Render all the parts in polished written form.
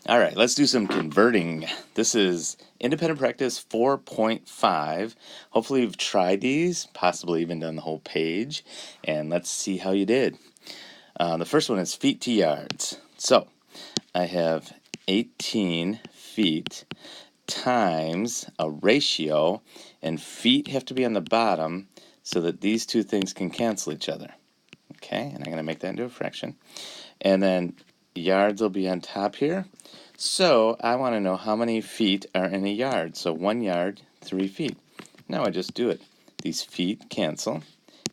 All right, let's do some converting. This is independent practice 4.5. Hopefully you've tried these, possibly even done the whole page, and let's see how you did. The first one is feet to yards. So I have 18 feet times a ratio, and feet have to be on the bottom so that these two things can cancel each other. Okay, and I'm going to make that into a fraction. And then yards will be on top here. So I want to know how many feet are in a yard. So 1 yard, 3 feet. Now I just do it. These feet cancel.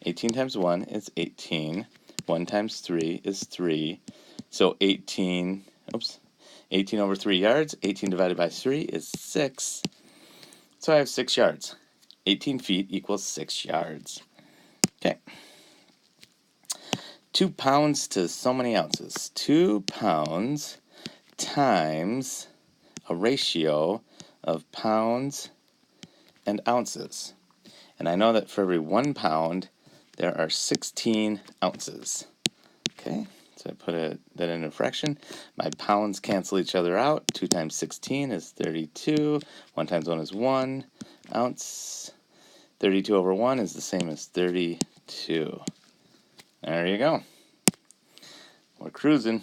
18 times 1 is 18. 1 times 3 is 3. So 18 over 3 yards. 18 divided by 3 is 6. So I have 6 yards. 18 feet equals 6 yards. Okay. 2 pounds to so many ounces. 2 pounds times a ratio of pounds and ounces. And I know that for every 1 pound, there are 16 ounces. Okay, so I put that in a fraction. My pounds cancel each other out. 2 times 16 is 32. 1 times 1 is 1 ounce. 32 over 1 is the same as 32. There you go. We're cruising.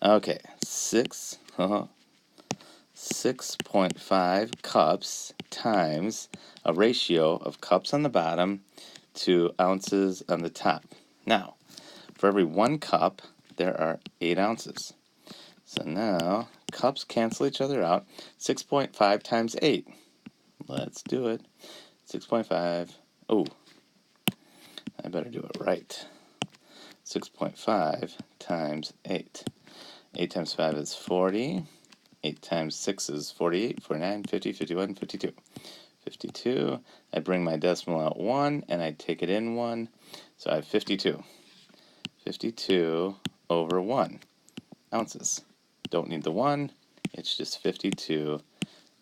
Okay, 6.5 cups times a ratio of cups on the bottom to ounces on the top. Now, for every 1 cup, there are 8 ounces. So now, cups cancel each other out. 6.5 times 8. Let's do it. 6.5. Oh, I better do it right. 6.5 times 8. 8 times 5 is 40. 8 times 6 is 48, 49, 50, 51, 52. 52. I bring my decimal out 1, and I take it in 1. So I have 52. 52 over 1 ounces. Don't need the 1. It's just 52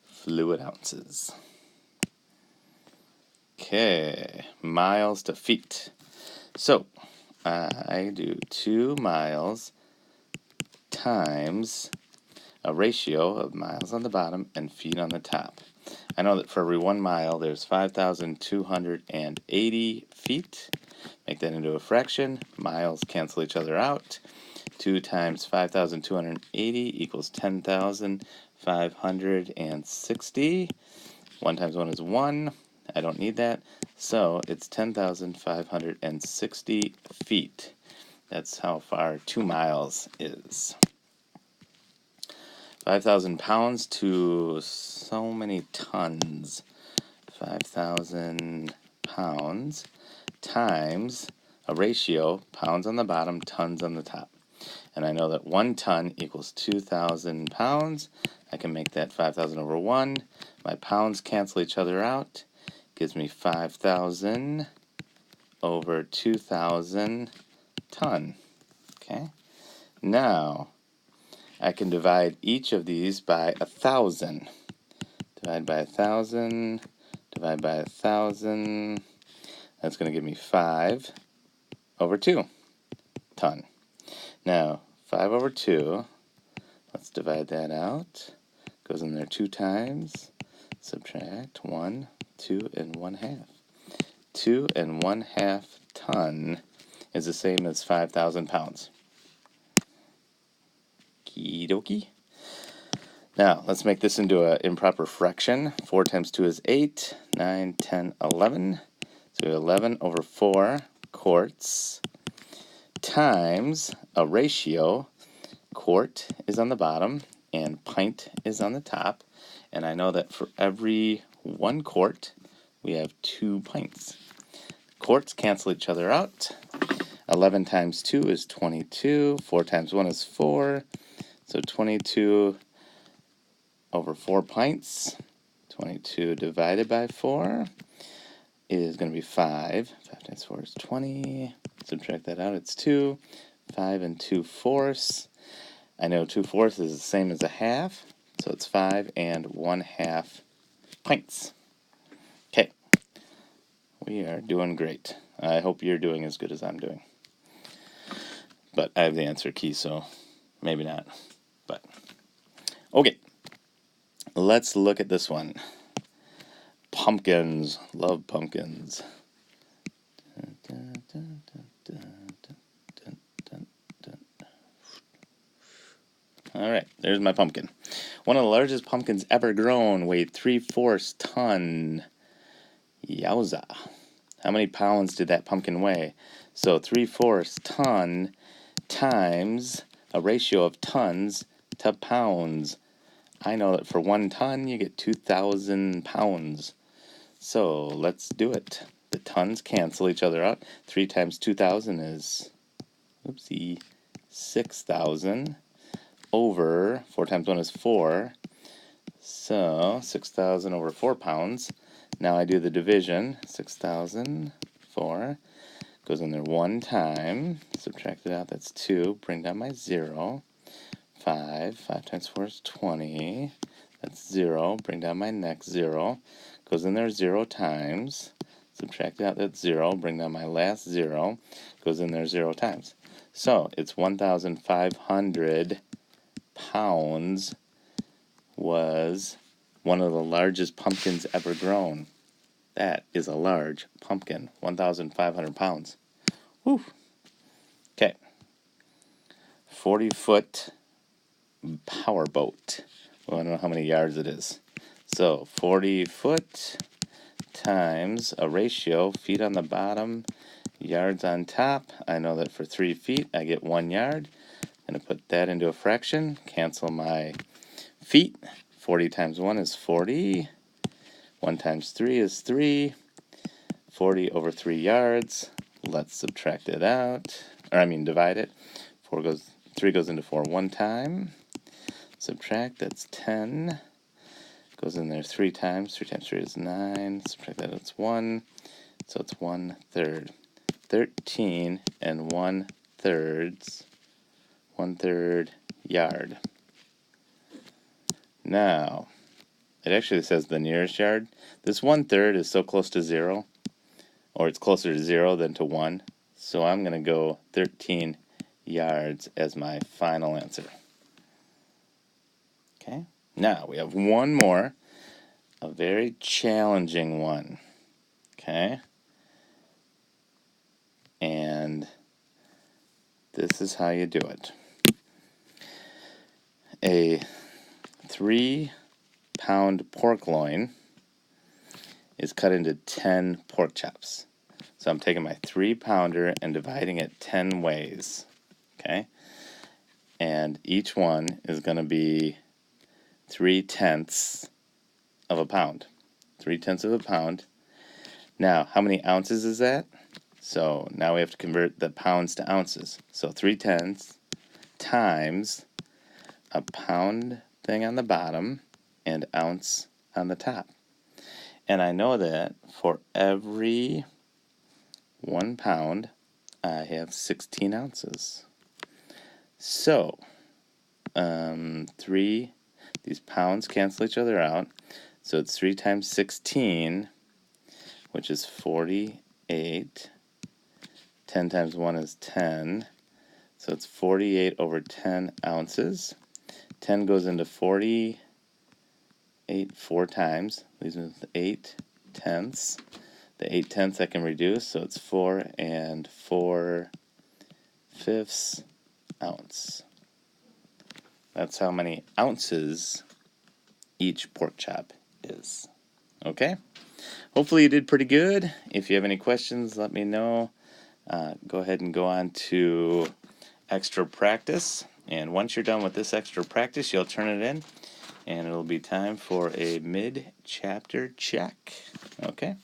fluid ounces. Okay, miles to feet. So I do 2 miles times a ratio of miles on the bottom and feet on the top. I know that for every 1 mile, there's 5,280 feet. Make that into a fraction. Miles cancel each other out. 2 times 5,280 equals 10,560. 1 times 1 is 1. I don't need that. So it's 10,560 feet. That's how far 2 miles is. 5,000 pounds to so many tons. 5,000 pounds times a ratio, pounds on the bottom, tons on the top. And I know that 1 ton equals 2,000 pounds. I can make that 5,000 over 1. My pounds cancel each other out. Gives me 5,000 over 2,000 ton. Okay. Now, I can divide each of these by 1,000. Divide by 1,000. Divide by 1,000. That's going to give me 5 over 2 ton. Now, 5 over 2, let's divide that out. Goes in there 2 times. Subtract 1, 2 and 1/2. 2 and 1/2 ton is the same as 5,000 pounds. Okie dokie. Now, let's make this into an improper fraction. 4 times 2 is 8, 9, 10, 11. So 11 over 4 quarts times a ratio. Quart is on the bottom and pint is on the top. And I know that for every 1 quart, we have 2 pints. Quarts cancel each other out. 11 times 2 is 22. 4 times 1 is 4. So 22 over 4 pints. 22 divided by 4 is going to be 5. 5 times 4 is 20. Subtract that out, it's 2. 5 and 2/4. I know 2/4 is the same as a half, so it's 5 and 1/2 pints. Okay, we are doing great. I hope you're doing as good as I'm doing. But I have the answer key, so maybe not. But okay, let's look at this one. Pumpkins. Love pumpkins. All right, there's my pumpkin. One of the largest pumpkins ever grown weighed 3/4 ton. Yowza. How many pounds did that pumpkin weigh? So 3/4 ton times a ratio of tons to pounds. I know that for 1 ton you get 2,000 pounds. So let's do it. The tons cancel each other out. 3 times 2,000 is, oopsie, 6,000 over 4 times 1 is 4. So 6,000 over 4 pounds. Now I do the division. 6,000, 4. Goes in there 1 time. Subtract it out, that's 2. Bring down my 0. 5. 5 times 4 is 20. That's 0. Bring down my next 0. Goes in there 0 times. Subtract out, that's 0. Bring down my last 0. Goes in there 0 times. So it's 1,500 pounds was one of the largest pumpkins ever grown. That is a large pumpkin. 1,500 pounds. Whew. Okay. 40-foot powerboat. Well, I don't know how many yards it is. So 40 foot times a ratio, feet on the bottom, yards on top. I know that for 3 feet I get 1 yard. I'm going to put that into a fraction, cancel my feet. 40 times 1 is 40. 1 times 3 is 3. 40 over 3 yards. Let's subtract it out. Divide it. 3 goes into 4 1 time. Subtract, that's 10. Goes in there 3 times. 3 times 3 is 9. Subtract that, it's 1. So it's 1/3. 13 and 1/3. 1/3 yard. Now, it actually says the nearest yard. This 1/3 is so close to 0, or it's closer to 0 than to 1. So I'm going to go 13 yards as my final answer. Okay, now we have one more, a very challenging one. Okay, and this is how you do it. A 3-pound pork loin is cut into 10 pork chops. So I'm taking my 3-pounder and dividing it 10 ways. Okay, and each one is going to be 3/10 of a pound. 3/10 of a pound. Now, how many ounces is that? So now we have to convert the pounds to ounces. So 3/10 times a pound thing on the bottom and ounce on the top. And I know that for every 1 pound, I have 16 ounces. So, these pounds cancel each other out. So it's 3 times 16, which is 48. 10 times 1 is 10. So it's 48 over 10 ounces. 10 goes into 48 4 times. Leaves me with 8/10. The 8/10 I can reduce, so it's 4 4/5 ounce. That's how many ounces each pork chop is. Okay? Hopefully you did pretty good. If you have any questions, let me know. Go ahead and go on to extra practice. And once you're done with this extra practice, you'll turn it in. And it'll be time for a mid-chapter check. Okay?